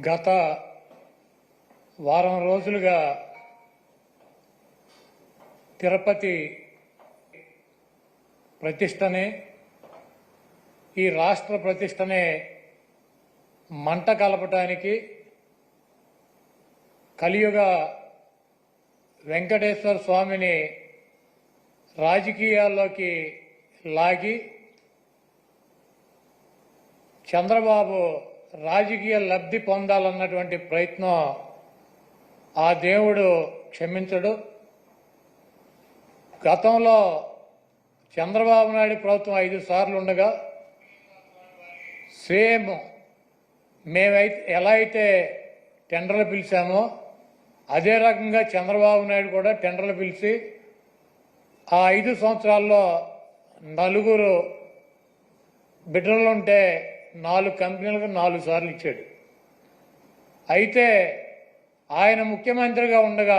గత వారం రోజులుగా తిరుపతి ప్రతిష్టనే ఈ రాష్ట్ర ప్రతిష్టనే మంట కలపటానికి కలియుగ వెంకటేశ్వర స్వామిని రాజకీయాల్లోకి లాగి చంద్రబాబు రాజకీయ లబ్ధి పొందాలన్నటువంటి ప్రయత్నం ఆ దేవుడు క్షమించడు. గతంలో చంద్రబాబు నాయుడు ప్రభుత్వం 5 సార్లు ఉండగా సేమ్ మేమైతే ఎలా అయితే టెండర్లు పిలిచామో అదే రకంగా చంద్రబాబు నాయుడు కూడా టెండర్లు పిలిచి ఆ 5 సంవత్సరాల్లో 4 బిడ్డలుంటే 4 కంపెనీలకు 4 సార్లు ఇచ్చాడు. అయితే ఆయన ముఖ్యమంత్రిగా ఉండగా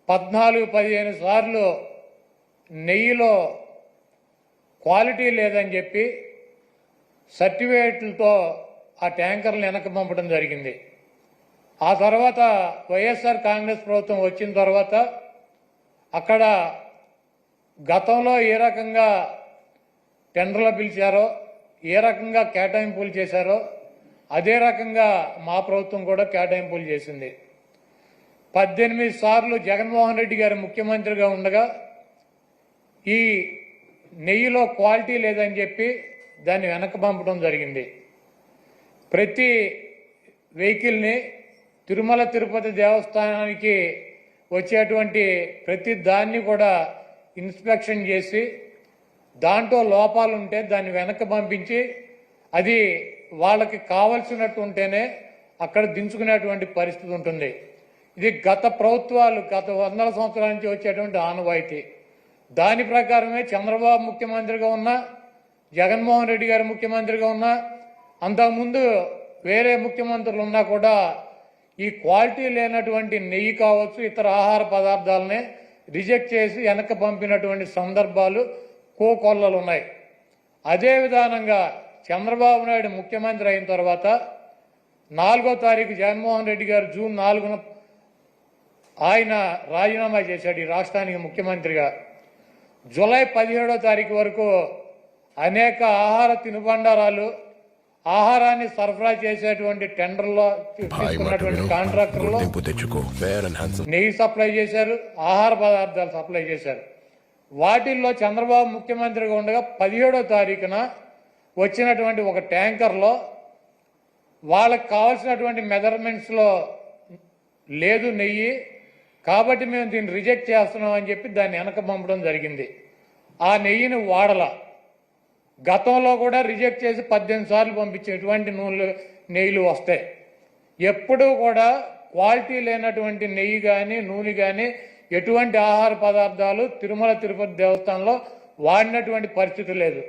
14-15 సార్లు నెయ్యిలో క్వాలిటీ లేదని చెప్పి సర్టిఫికేట్లతో ఆ ట్యాంకర్లు వెనక్కి పంపడం జరిగింది. ఆ తర్వాత వైఎస్ఆర్ కాంగ్రెస్ ప్రభుత్వం వచ్చిన తర్వాత అక్కడ గతంలో ఏ రకంగా టెండర్లు పిలిచారో ఏ రకంగా కేటాయింపులు చేశారో అదే రకంగా మా ప్రభుత్వం కూడా కేటాయింపులు చేసింది. 18 సార్లు జగన్మోహన్ రెడ్డి గారు ముఖ్యమంత్రిగా ఉండగా ఈ నెయ్యిలో క్వాలిటీ లేదని చెప్పి దాన్ని వెనక్కి పంపడం జరిగింది. ప్రతి వెహికల్ని తిరుమల తిరుపతి దేవస్థానానికి వచ్చేటువంటి ప్రతి దాన్ని కూడా ఇన్స్పెక్షన్ చేసి దాంట్లో లోపాలు ఉంటే దాన్ని వెనక్కి పంపించి అది వాళ్ళకి కావలసినట్టు ఉంటేనే అక్కడ దించుకునేటువంటి పరిస్థితి ఉంటుంది. ఇది గత ప్రభుత్వాలు గత 100 సంవత్సరాల నుంచి వచ్చేటువంటి ఆనవాయితీ. దాని ప్రకారమే చంద్రబాబు ముఖ్యమంత్రిగా ఉన్నా జగన్మోహన్ రెడ్డి గారు ముఖ్యమంత్రిగా ఉన్నా అంతకుముందు వేరే ముఖ్యమంత్రులు ఉన్నా కూడా ఈ క్వాలిటీ లేనటువంటి నెయ్యి కావచ్చు ఇతర ఆహార పదార్థాలనే రిజెక్ట్ చేసి వెనక్కి పంపినటువంటి సందర్భాలు కోకొల్లలు ఉన్నాయి. అదే విధానంగా చంద్రబాబు నాయుడు ముఖ్యమంత్రి అయిన తర్వాత 4వ తారీఖు జగన్మోహన్ రెడ్డి గారు జూన్ 4న ఆయన రాజీనామా చేశాడు ఈ రాష్ట్రానికి ముఖ్యమంత్రిగా. జూలై 17వ తారీఖు వరకు అనేక ఆహార తినుబండారాలు ఆహారాన్ని సరఫరా చేసేటువంటి టెండర్లో తీసుకున్నటువంటి కాంట్రాక్టర్లు నెయ్యి సప్లై చేశారు, ఆహార పదార్థాలు సప్లై చేశారు. వాటిల్లో చంద్రబాబు ముఖ్యమంత్రిగా ఉండగా 17వ తారీఖున వచ్చినటువంటి ఒక ట్యాంకర్లో వాళ్ళకి కావాల్సినటువంటి మెజర్మెంట్స్లో లేదు నెయ్యి, కాబట్టి మేము దీన్ని రిజెక్ట్ చేస్తున్నాం అని చెప్పి దాన్ని వెనక పంపడం జరిగింది. ఆ నెయ్యిని వాడల గతంలో కూడా రిజెక్ట్ చేసి 18 సార్లు పంపించేటువంటి నెయ్యిలు వస్తాయి. ఎప్పుడూ కూడా క్వాలిటీ లేనటువంటి నెయ్యి కానీ నూనె కానీ ఎటువంటి ఆహార పదార్థాలు తిరుమల తిరుపతి దేవస్థానంలో వాడినటువంటి పరిస్థితి లేదు.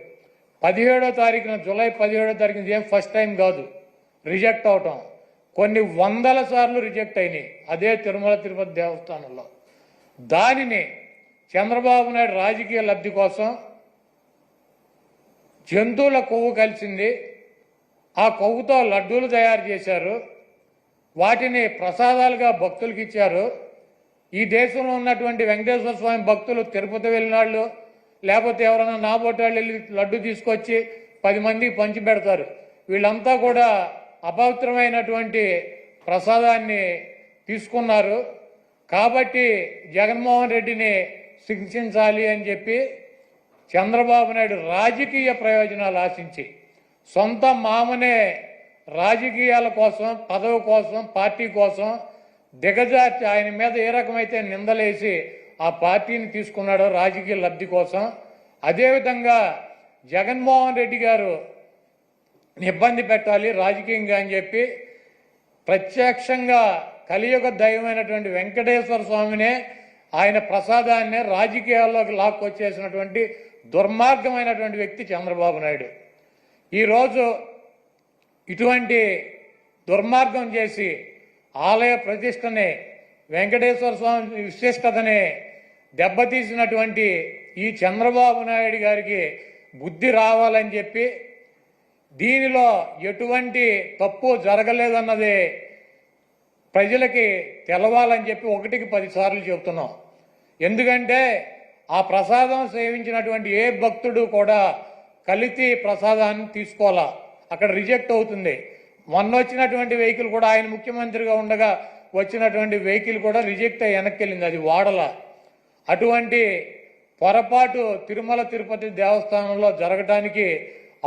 17వ తారీఖున జూలై 17వ తారీఖున ఏం ఫస్ట్ టైం కాదు రిజెక్ట్ అవటం, కొన్ని 100 సార్లు రిజెక్ట్ అయినాయి అదే తిరుమల తిరుపతి దేవస్థానంలో. దానిని చంద్రబాబు నాయుడు రాజకీయ లబ్ధి కోసం జంతువుల కొవ్వు కలిసింది, ఆ కొవ్వుతో లడ్డూలు తయారు చేశారు, వాటిని ప్రసాదాలుగా భక్తులకు ఇచ్చారు. ఈ దేశంలో ఉన్నటువంటి వెంకటేశ్వర స్వామి భక్తులు తిరుపతి వెళ్ళినాళ్ళు లేకపోతే ఎవరైనా నాబోటాళ్ళు వెళ్ళి లడ్డు తీసుకొచ్చి 10 మందికి పంచి పెడతారు. వీళ్ళంతా కూడా అపవిత్రమైనటువంటి ప్రసాదాన్ని తీసుకున్నారు. కాబట్టి జగన్మోహన్ రెడ్డిని శిక్షించాలి అని చెప్పి చంద్రబాబు నాయుడు రాజకీయ ప్రయోజనాలు ఆశించి సొంత మామనే రాజకీయాల కోసం పదవి కోసం పార్టీ కోసం దిగజార్చి ఆయన మీద ఏ రకమైతే నిందలేసి ఆ పార్టీని తీసుకున్నాడో రాజకీయ లబ్ధి కోసం, అదేవిధంగా జగన్మోహన్ రెడ్డి గారు ఇబ్బంది పెట్టాలి రాజకీయంగా అని చెప్పి ప్రత్యక్షంగా కలియుగ దైవమైనటువంటి వెంకటేశ్వర స్వామినే ఆయన ప్రసాదాన్నే రాజకీయాల్లోకి లాక్కొచ్చేసినటువంటి దుర్మార్గమైనటువంటి వ్యక్తి చంద్రబాబు నాయుడు. ఈరోజు ఇటువంటి దుర్మార్గం చేసి ఆలయ ప్రతిష్టని వెంకటేశ్వర స్వామి విశిష్టతని దెబ్బతీసినటువంటి ఈ చంద్రబాబు నాయుడు గారికి బుద్ధి రావాలని చెప్పి దీనిలో ఎటువంటి తప్పు జరగలేదన్నది ప్రజలకి తెలవాలని చెప్పి 1కి 10 సార్లు చెబుతున్నాం. ఎందుకంటే ఆ ప్రసాదం సేవించినటువంటి ఏ భక్తుడు కూడా కల్తీ ప్రసాదాన్ని తీసుకోవాలా, అక్కడ రిజెక్ట్ అవుతుంది. మొన్న వచ్చినటువంటి వెహికల్ కూడా, ఆయన ముఖ్యమంత్రిగా ఉండగా వచ్చినటువంటి వెహికల్ కూడా రిజెక్ట్ అయ్యి వెనక్కి వెళ్ళింది, అది వాడల. అటువంటి పొరపాటు తిరుమల తిరుపతి దేవస్థానంలో జరగడానికి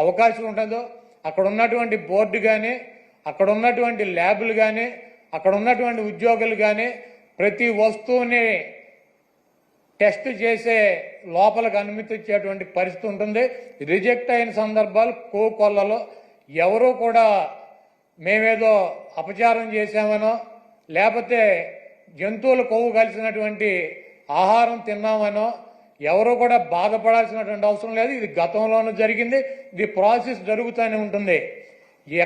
అవకాశం ఉంటుందో, అక్కడ ఉన్నటువంటి బోర్డు కానీ, అక్కడ ఉన్నటువంటి ల్యాబులు కానీ, అక్కడ ఉన్నటువంటి ఉద్యోగులు కానీ ప్రతి వస్తువుని టెస్ట్ చేసే లోపలికి అనుమతి ఇచ్చేటువంటి పరిస్థితి ఉంటుంది. రిజెక్ట్ అయిన సందర్భాలు కోకొల్లలో ఎవరూ కూడా మేమేదో అపచారం చేశామనో, లేకపోతే జంతువులు కొవ్వు కలిసినటువంటి ఆహారం తిన్నామనో ఎవరూ కూడా బాధపడాల్సినటువంటి అవసరం లేదు. ఇది గతంలోనూ జరిగింది, ఇది ప్రాసెస్ జరుగుతూనే ఉంటుంది.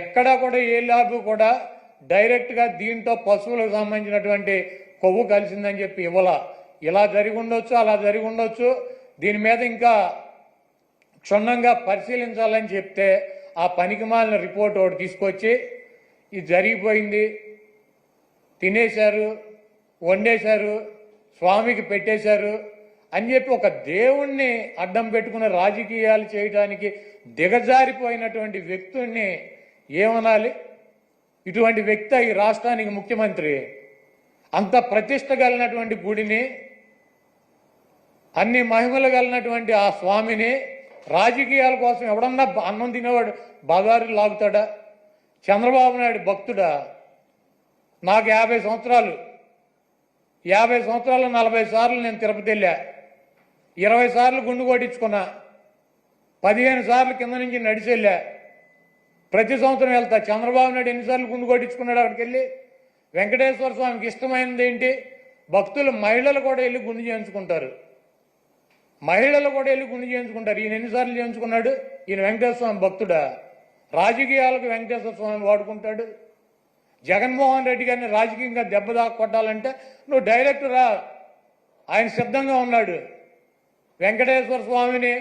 ఎక్కడా కూడా ఏ ల్యాబ్ కూడా డైరెక్ట్గా దీంట్లో పశువులకు సంబంధించినటువంటి కొవ్వు కలిసిందని చెప్పి ఇవ్వాల. ఇలా జరిగి ఉండొచ్చు, అలా జరిగి ఉండొచ్చు. దీని మీద ఇంకా క్షుణ్ణంగా పరిశీలించాలని చెప్తే ఆ పనికిమాలిన రిపోర్ట్ ఒకటి తీసుకొచ్చి ఇది జరిగిపోయింది, తినేశారు, వండేశారు, స్వామికి పెట్టేశారు అని చెప్పి ఒక దేవుణ్ణి అడ్డం పెట్టుకుని రాజకీయాలు చేయడానికి దిగజారిపోయినటువంటి వ్యక్తుల్ని ఏమనాలి? ఇటువంటి వ్యక్తి ఈ రాష్ట్రానికి ముఖ్యమంత్రి. అంత ప్రతిష్ట కలిగినటువంటి గుడిని, అన్ని మహిమలు కలిగినటువంటి ఆ స్వామిని రాజకీయాల కోసం ఎవడన్నా అన్నం తినేవాడు బజారు లాగుతాడా? చంద్రబాబు నాయుడు భక్తుడా? నాకు 50 సంవత్సరాలు, 50 సంవత్సరాలు 40 సార్లు నేను తిరుపతి వెళ్ళా, 20 సార్లు గుండు కొట్టించుకున్నా, 15 సార్లు కింద నుంచి నడిచి వెళ్ళా, ప్రతి సంవత్సరం వెళ్తా. చంద్రబాబు నాయుడు ఎన్నిసార్లు గుండు కొట్టించుకున్నాడు అక్కడికి వెళ్ళి? వెంకటేశ్వర స్వామికి ఇష్టమైనది ఏంటి? భక్తులు, మహిళలు కూడా వెళ్ళి గుండు చేయించుకుంటారు, మహిళలు కూడా వెళ్ళి గుండు చేయించుకుంటారు. ఈయన ఎన్నిసార్లు చేయించుకున్నాడు? ఈయన వెంకటేశ్వర స్వామి భక్తుడా? రాజకీయాలకు వెంకటేశ్వర స్వామి వాడుకుంటాడు. జగన్మోహన్ రెడ్డి గారిని రాజకీయంగా దెబ్బ కొట్టాలంటే నువ్వు డైరెక్ట్ రా, ఆయన సిద్ధంగా ఉన్నాడు. వెంకటేశ్వర స్వామిని,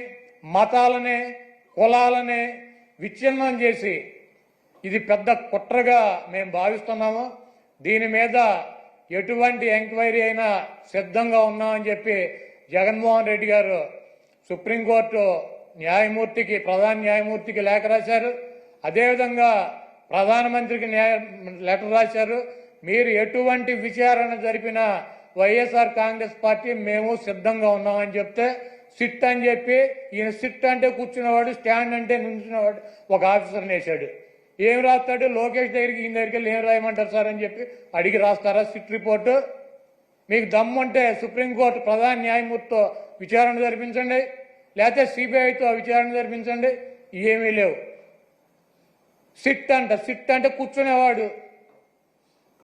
మతాలని, కులాలని విచ్ఛిన్నం చేసి ఇది పెద్ద కుట్రగా మేము భావిస్తున్నాము. దీని మీద ఎటువంటి ఎంక్వైరీ అయినా సిద్ధంగా ఉన్నామని చెప్పి జగన్మోహన్ రెడ్డి గారు సుప్రీంకోర్టు న్యాయమూర్తికి, ప్రధాన న్యాయమూర్తికి లేఖ రాశారు. అదేవిధంగా ప్రధానమంత్రికి లెటర్ రాశారు. మీరు ఎటువంటి విచారణ జరిపినా వైఎస్ఆర్ కాంగ్రెస్ పార్టీ మేము సిద్ధంగా ఉన్నామని చెప్తే సిట్ అని చెప్పి, ఈయన సిట్ అంటే కూర్చున్నవాడు, స్టాండ్ అంటే నుంచున్నవాడు ఒక ఆఫీసర్ని వేశాడు. ఏం రాస్తాడు? లోకేష్ దగ్గరికి, ఈయన దగ్గరికి వెళ్ళి ఏం రాయమంటారు సార్ అని చెప్పి అడిగి రాస్తారా సిట్ రిపోర్టు? మీకు దమ్ముంటే సుప్రీంకోర్టు ప్రధాన న్యాయమూర్తితో విచారణ జరిపించండి, లేకపోతే సిబిఐతో విచారణ జరిపించండి. ఏమీ లేవు. సిట్ అంటే కూర్చునేవాడు,